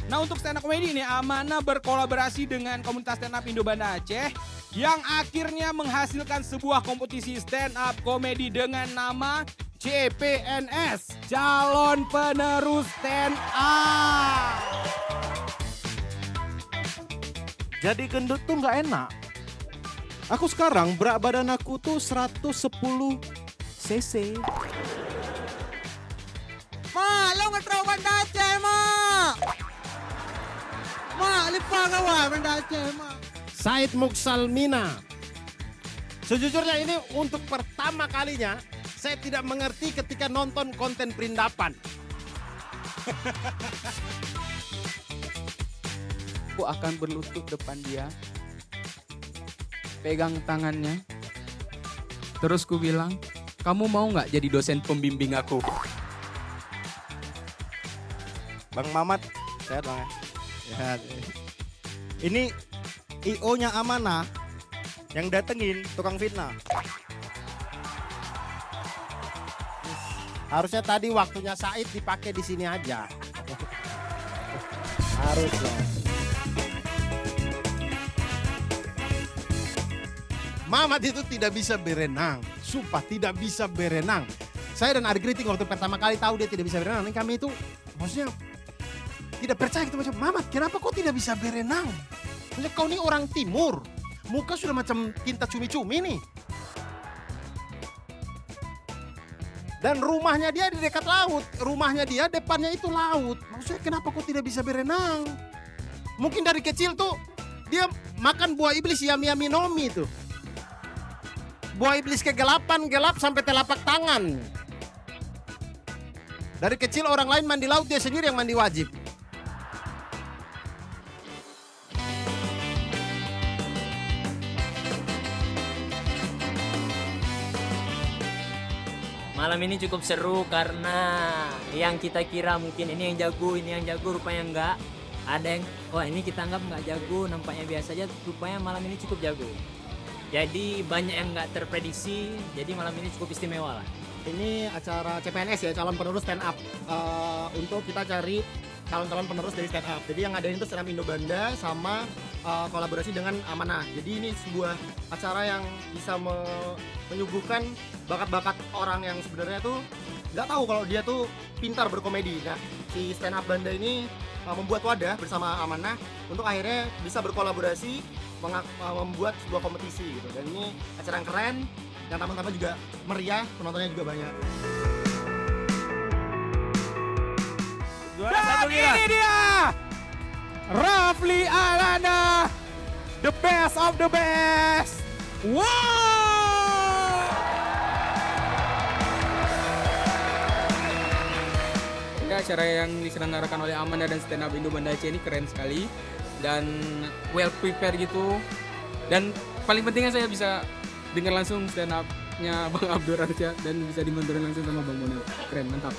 Nah, untuk stand up comedy ini Amanah berkolaborasi dengan komunitas stand up Indo Banda Aceh yang akhirnya menghasilkan sebuah kompetisi stand up comedy dengan nama CPNS, Calon Penerus Stand Up. Jadi gendut tuh nggak enak. Aku sekarang berat badan aku tuh 110 cc. Ma, lo ngetrau Banda Aceh, Ma. Ma, lipa kawan Banda Aceh, Ma. Said Muksalmina. Sejujurnya ini untuk pertama kalinya saya tidak mengerti ketika nonton konten perindapan. Aku akan berlutut depan dia, pegang tangannya, terus ku bilang, kamu mau nggak jadi dosen pembimbing aku? Bang Mamat, sehat Bang ya? Sehat. Ini IO-nya Amanah yang datengin tukang fitnah. Harusnya tadi waktunya Said dipakai di sini aja. Harus loh. Mamat itu tidak bisa berenang. Sumpah tidak bisa berenang. Saya dan Ari Griting waktu pertama kali tahu dia tidak bisa berenang, kami itu maksudnya tidak percaya gitu macam, Mamat kenapa kau tidak bisa berenang? Maksudnya kau ini orang timur, muka sudah macam tinta cumi-cumi nih. Dan rumahnya dia di dekat laut, rumahnya dia depannya itu laut. Maksudnya kenapa kau tidak bisa berenang? Mungkin dari kecil tuh dia makan buah iblis yami-yami nomi tuh. Buah iblis kegelapan, gelap sampai telapak tangan. Dari kecil orang lain mandi laut, dia sendiri yang mandi wajib. Malam ini cukup seru karena yang kita kira mungkin ini yang jago, rupanya enggak. Ada yang, wah ini kita anggap enggak jago, nampaknya biasa aja, rupanya malam ini cukup jago. Jadi banyak yang enggak terprediksi, jadi malam ini cukup istimewa lah. Ini acara CPNS ya, calon penerus stand up. Untuk kita cari calon-calon penerus dari stand up. Jadi yang ada itu stand up Indo Banda sama kolaborasi dengan Amanah. Jadi ini sebuah acara yang bisa menyuguhkan bakat-bakat orang yang sebenarnya tuh nggak tahu kalau dia tuh pintar berkomedi. Nah, si stand up Banda ini membuat wadah bersama Amanah untuk akhirnya bisa berkolaborasi membuat sebuah kompetisi gitu. Dan ini acara yang keren, yang tamu-tamu juga meriah, penontonnya juga banyak. Dan ini dia, Rafli Alana, the best of the best. Wow! Ya, acara yang diselenggarakan oleh Amanah dan Stand Up Indo Banda Aceh ini keren sekali dan well prepared gitu. Dan paling pentingnya saya bisa dengar langsung stand up-nya Bang Abdur Arsyad dan bisa dimonitorin langsung sama Bang Monel. Keren, mantap.